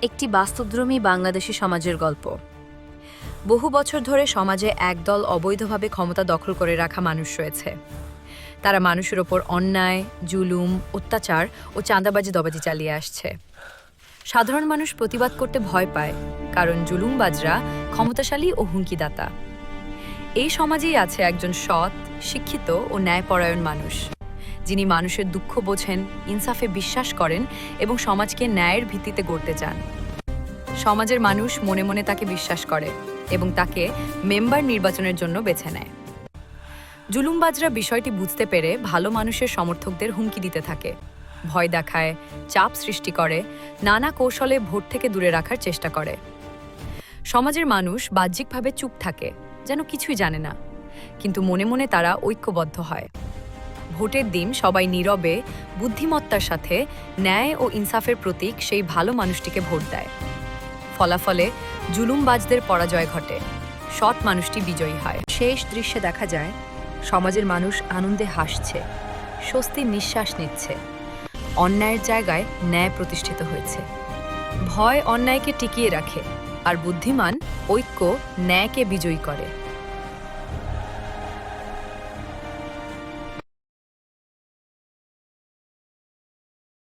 একটি বাস্তবধর্মী বাংলাদেশি সমাজের গল্প। বহু বছর ধরে সমাজে একদল অবৈধভাবে ক্ষমতা দখল করে রাখা মানুষ রয়েছে। তারা মানুষের ওপর অন্যায়, জুলুম, অত্যাচার ও চাঁদাবাজি দবাজি চালিয়ে আসছে। সাধারণ মানুষ প্রতিবাদ করতে ভয় পায়, কারণ জুলুমবাজরা ক্ষমতাশালী ও হুমকিদাতা। এই সমাজেই আছে একজন সৎ, শিক্ষিত ও ন্যায়পরায়ণ মানুষ, যিনি মানুষের দুঃখ বোঝেন, ইনসাফে বিশ্বাস করেন এবং সমাজকে ন্যায়ের ভিত্তিতে গড়তে চান। সমাজের মানুষ মনে মনে তাকে বিশ্বাস করে এবং তাকে মেম্বার নির্বাচনের জন্য বেছে নেয়। জুলুমবাজরা বিষয়টি বুঝতে পেরে ভালো মানুষের সমর্থকদের হুমকি দিতে থাকে, ভয় দেখায়, চাপ সৃষ্টি করে, নানা কৌশলে ভোট থেকে দূরে রাখার চেষ্টা করে। সমাজের মানুষ বাহ্যিকভাবে চুপ থাকে, যেন কিছুই জানে না, কিন্তু মনে মনে তারা ঐক্যবদ্ধ হয়। ভোটের দিন সবাই নীরবে, বুদ্ধিমত্তার সাথে ন্যায় ও ইনসাফের প্রতীক সেই ভালো মানুষটিকে ভোট দেয়। ফলাফলে জুলুমবাজদের পরাজয় ঘটে, সৎ মানুষটি বিজয়ী হয়। শেষ দৃশ্যে দেখা যায় সমাজের মানুষ আনন্দে হাসছে, স্বস্তির নিঃশ্বাস নিচ্ছে। অন্যায়ের জায়গায় ন্যায় প্রতিষ্ঠিত হয়েছে। ভয় অন্যায়কে টিকিয়ে রাখে, আর বুদ্ধিমান ঐক্য ন্যায়কে বিজয়ী করে।